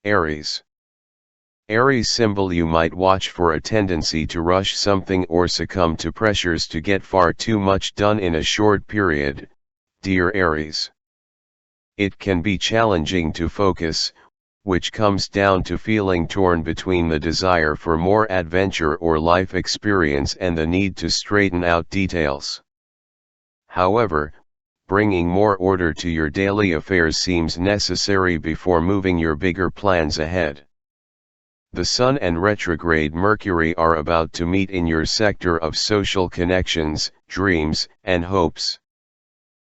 Aries. Aries symbol: you might watch for a tendency to rush something or succumb to pressures to get far too much done in a short period, dear Aries. It can be challenging to focus, which comes down to feeling torn between the desire for more adventure or life experience and the need to straighten out details. However, bringing more order to your daily affairs seems necessary before moving your bigger plans ahead. The Sun and retrograde Mercury are about to meet in your sector of social connections, dreams, and hopes.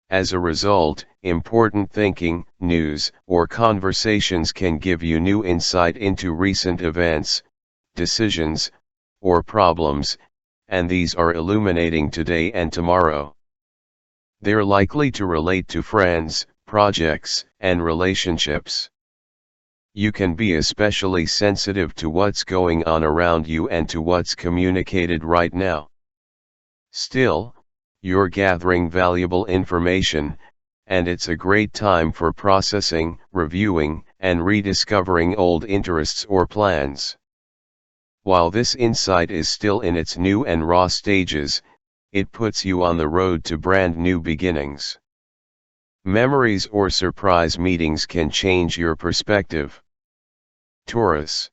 As a result, important thinking, news, or conversations can give you new insight into recent events, decisions, or problems, and these are illuminating today and tomorrow. They're likely to relate to friends, projects, and relationships. You can be especially sensitive to what's going on around you and to what's communicated right now. Still, you're gathering valuable information, and it's a great time for processing, reviewing, and rediscovering old interests or plans. While this insight is still in its new and raw stages, it puts you on the road to brand new beginnings. Memories or surprise meetings can change your perspective. Taurus.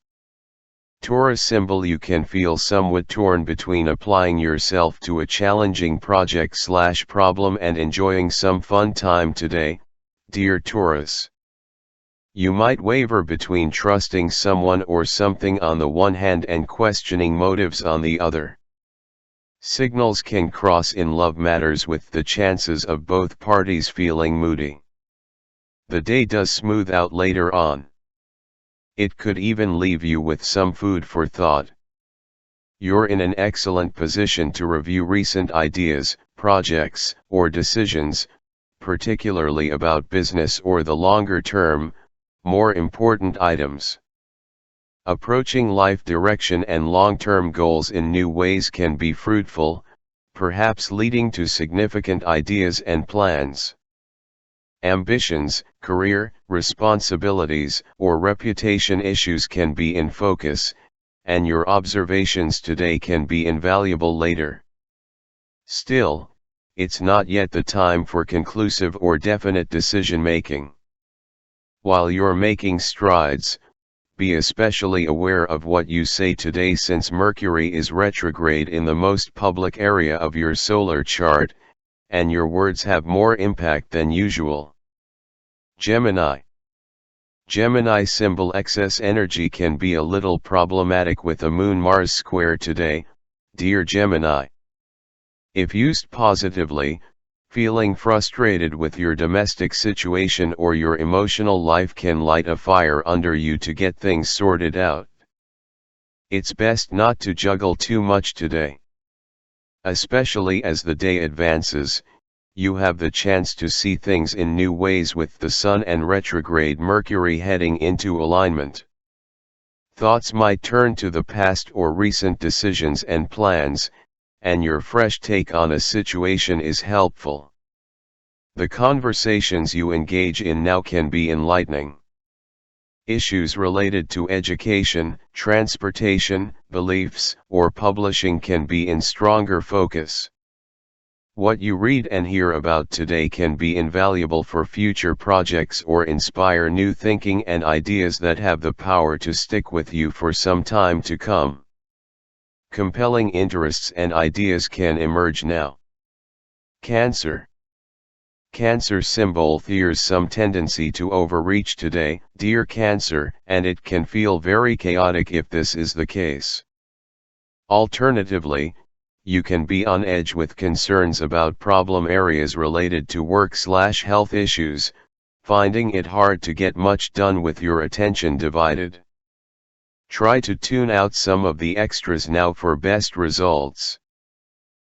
Taurus symbol: you can feel somewhat torn between applying yourself to a challenging project/problem and enjoying some fun time today, dear Taurus. You might waver between trusting someone or something on the one hand and questioning motives on the other. Signals can cross in love matters, with the chances of both parties feeling moody. The day does smooth out later on. It could even leave you with some food for thought. You're in an excellent position to review recent ideas, projects, or decisions, particularly about business or the longer term, more important items. Approaching life direction and long-term goals in new ways can be fruitful, perhaps leading to significant ideas and plans. Ambitions, career, responsibilities, or reputation issues can be in focus, and your observations today can be invaluable later. Still, it's not yet the time for conclusive or definite decision-making. While you're making strides, be especially aware of what you say today, since Mercury is retrograde in the most public area of your solar chart, and your words have more impact than usual. Gemini. Gemini symbol: excess energy can be a little problematic with a Moon-Mars square today, dear Gemini. If used positively, feeling frustrated with your domestic situation or your emotional life can light a fire under you to get things sorted out. It's best not to juggle too much today. Especially as the day advances, you have the chance to see things in new ways with the Sun and retrograde Mercury heading into alignment. Thoughts might turn to the past or recent decisions and plans, and your fresh take on a situation is helpful. The conversations you engage in now can be enlightening. Issues related to education, transportation, beliefs, or publishing can be in stronger focus. What you read and hear about today can be invaluable for future projects or inspire new thinking and ideas that have the power to stick with you for some time to come. Compelling interests and ideas can emerge now. Cancer. Cancer symbol: there's some tendency to overreach today, dear Cancer, and it can feel very chaotic if this is the case. Alternatively, you can be on edge with concerns about problem areas related to work/health issues, finding it hard to get much done with your attention divided. Try to tune out some of the extras now for best results.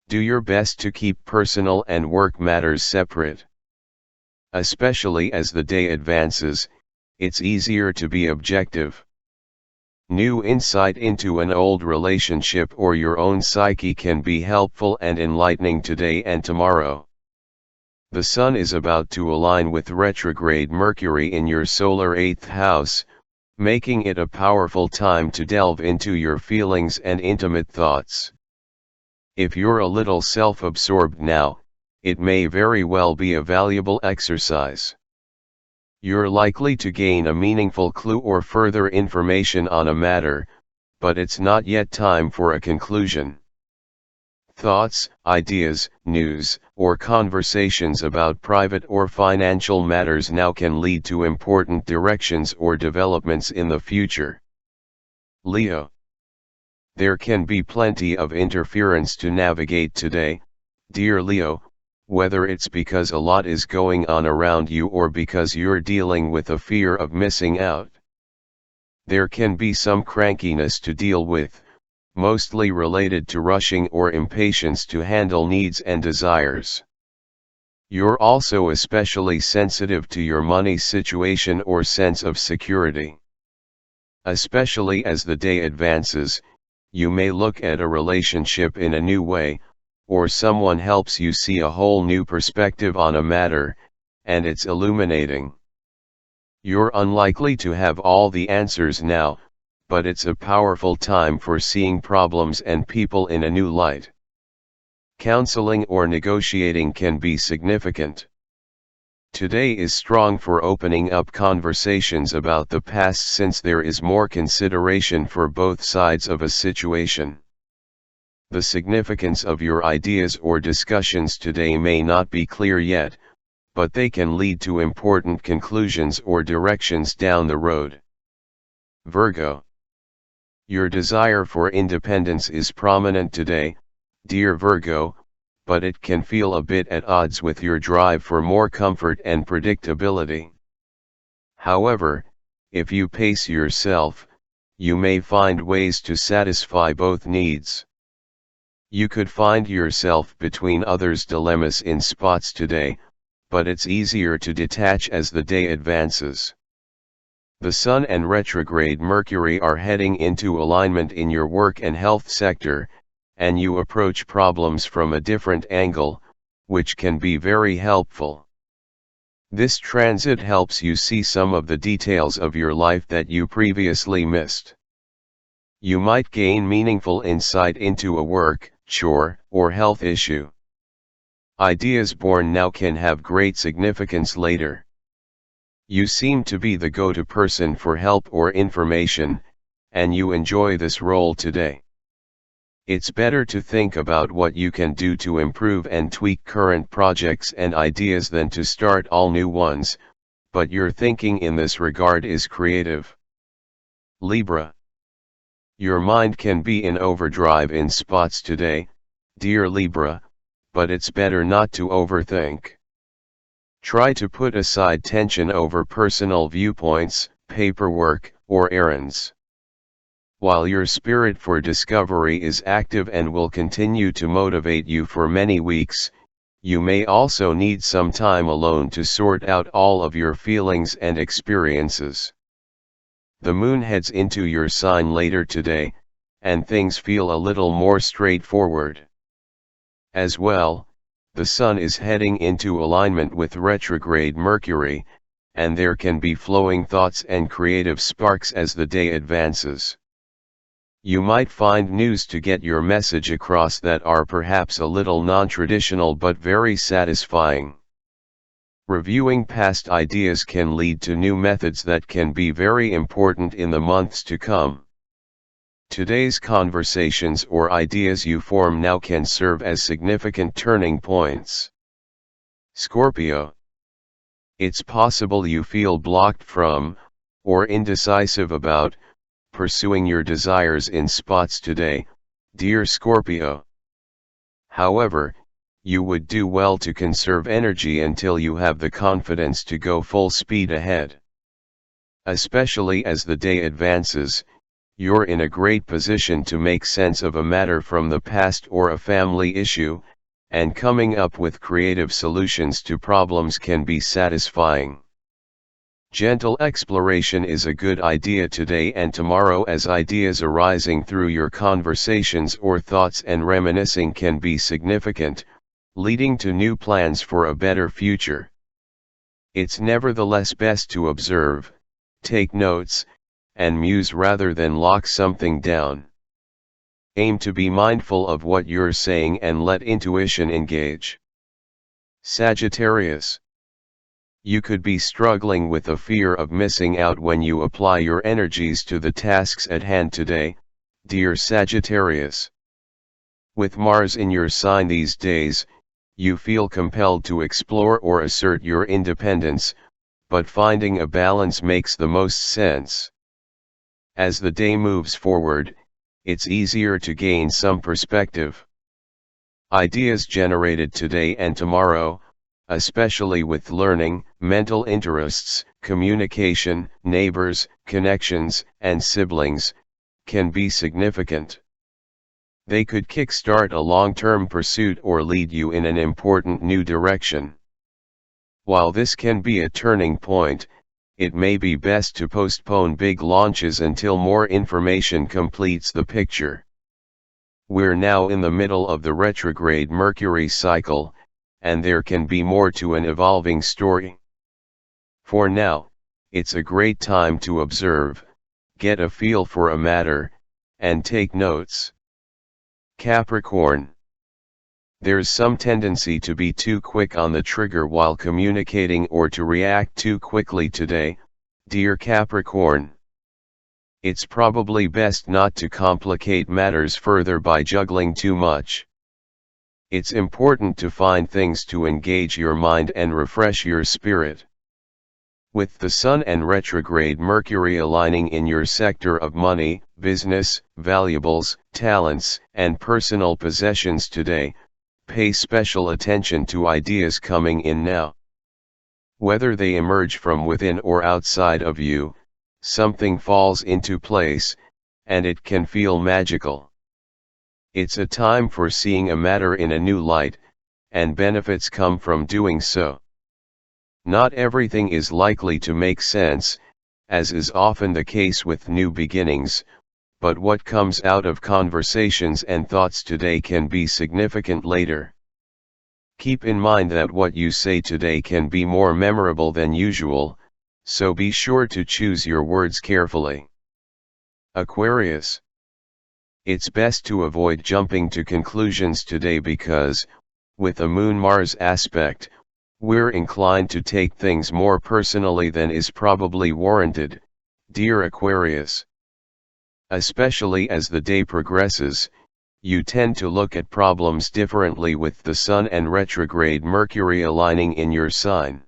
Do your best to keep personal and work matters separate. Especially as the day advances, it's easier to be objective. New insight into an old relationship or your own psyche can be helpful and enlightening today and tomorrow. The Sun is about to align with retrograde Mercury in your solar 8th house, making it a powerful time to delve into your feelings and intimate thoughts. If you're a little self-absorbed now, it may very well be a valuable exercise. You're likely to gain a meaningful clue or further information on a matter, but it's not yet time for a conclusion. Thoughts, ideas, news, or conversations about private or financial matters now can lead to important directions or developments in the future. Leo. There can be plenty of interference to navigate today, dear Leo, whether it's because a lot is going on around you or because you're dealing with a fear of missing out. There can be some crankiness to deal with, mostly related to rushing or impatience to handle needs and desires. You're also especially sensitive to your money situation or sense of security. Especially as the day advances, you may look at a relationship in a new way, or someone helps you see a whole new perspective on a matter, and it's illuminating. You're unlikely to have all the answers now, but it's a powerful time for seeing problems and people in a new light. Counseling or negotiating can be significant. Today is strong for opening up conversations about the past since there is more consideration for both sides of a situation. The significance of your ideas or discussions today may not be clear yet, but they can lead to important conclusions or directions down the road. Virgo. Your desire for independence is prominent today, dear Virgo, but it can feel a bit at odds with your drive for more comfort and predictability. However, if you pace yourself, you may find ways to satisfy both needs. You could find yourself between others' dilemmas in spots today, but it's easier to detach as the day advances. The Sun and retrograde Mercury are heading into alignment in your work and health sector, and you approach problems from a different angle, which can be very helpful. This transit helps you see some of the details of your life that you previously missed. You might gain meaningful insight into a work, chore, or health issue. Ideas born now can have great significance later. You seem to be the go-to person for help or information, and you enjoy this role today. It's better to think about what you can do to improve and tweak current projects and ideas than to start all new ones, but your thinking in this regard is creative. Libra. Your mind can be in overdrive in spots today, dear Libra, but it's better not to overthink. Try to put aside tension over personal viewpoints, paperwork, or errands. While your spirit for discovery is active and will continue to motivate you for many weeks, you may also need some time alone to sort out all of your feelings and experiences. The moon heads into your sign later today, and things feel a little more straightforward. As well, the Sun is heading into alignment with retrograde Mercury, and there can be flowing thoughts and creative sparks as the day advances. You might find news to get your message across that are perhaps a little non-traditional but very satisfying. Reviewing past ideas can lead to new methods that can be very important in the months to come. Today's conversations or ideas you form now can serve as significant turning points. Scorpio. It's possible you feel blocked from, or indecisive about, pursuing your desires in spots today, dear Scorpio. However, you would do well to conserve energy until you have the confidence to go full speed ahead. Especially as the day advances, you're in a great position to make sense of a matter from the past or a family issue, and coming up with creative solutions to problems can be satisfying. Gentle exploration is a good idea today and tomorrow, as ideas arising through your conversations or thoughts and reminiscing can be significant, leading to new plans for a better future. It's nevertheless best to observe, take notes, and muse rather than lock something down. Aim to be mindful of what you're saying and let intuition engage. Sagittarius. You could be struggling with a fear of missing out when you apply your energies to the tasks at hand today, dear Sagittarius. With Mars in your sign these days, you feel compelled to explore or assert your independence, but finding a balance makes the most sense. As the day moves forward, it's easier to gain some perspective. Ideas generated today and tomorrow, especially with learning, mental interests, communication, neighbors, connections, and siblings, can be significant. They could kickstart a long-term pursuit or lead you in an important new direction. While this can be a turning point, it may be best to postpone big launches until more information completes the picture. We're now in the middle of the retrograde Mercury cycle, and there can be more to an evolving story. For now, it's a great time to observe, get a feel for a matter, and take notes. Capricorn. There's some tendency to be too quick on the trigger while communicating or to react too quickly today, dear Capricorn. It's probably best not to complicate matters further by juggling too much. It's important to find things to engage your mind and refresh your spirit. With the Sun and retrograde Mercury aligning in your sector of money, business, valuables, talents, and personal possessions today, pay special attention to ideas coming in now. Whether they emerge from within or outside of you, something falls into place, and it can feel magical. It's a time for seeing a matter in a new light, and benefits come from doing so. Not everything is likely to make sense, as is often the case with new beginnings, but what comes out of conversations and thoughts today can be significant later. Keep in mind that what you say today can be more memorable than usual, so be sure to choose your words carefully. Aquarius. It's best to avoid jumping to conclusions today because, with a Moon-Mars aspect, we're inclined to take things more personally than is probably warranted, dear Aquarius. Especially as the day progresses, you tend to look at problems differently with the Sun and retrograde Mercury aligning in your sign.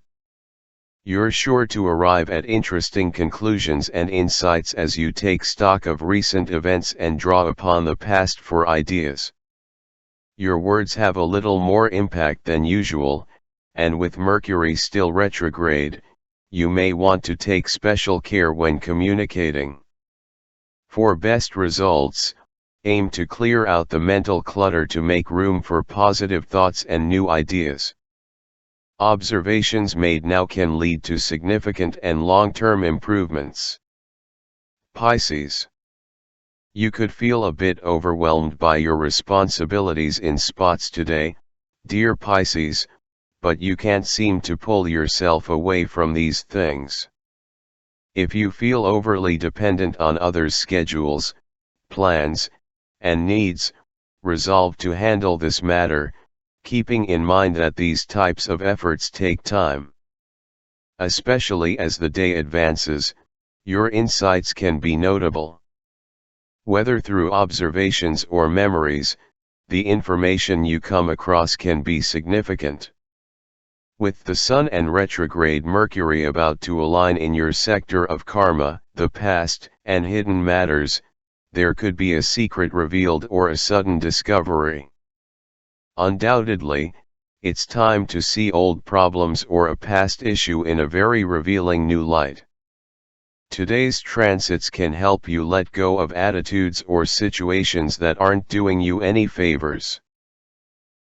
You're sure to arrive at interesting conclusions and insights as you take stock of recent events and draw upon the past for ideas. Your words have a little more impact than usual, and with Mercury still retrograde, you may want to take special care when communicating. For best results, aim to clear out the mental clutter to make room for positive thoughts and new ideas. Observations made now can lead to significant and long-term improvements. Pisces. You could feel a bit overwhelmed by your responsibilities in spots today, dear Pisces, but you can't seem to pull yourself away from these things. If you feel overly dependent on others' schedules, plans, and needs, resolve to handle this matter, keeping in mind that these types of efforts take time. Especially as the day advances, your insights can be notable. Whether through observations or memories, the information you come across can be significant. With the Sun and retrograde Mercury about to align in your sector of karma, the past, and hidden matters, there could be a secret revealed or a sudden discovery. Undoubtedly, it's time to see old problems or a past issue in a very revealing new light. Today's transits can help you let go of attitudes or situations that aren't doing you any favors.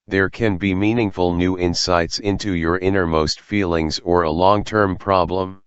There can be meaningful new insights into your innermost feelings or a long-term problem.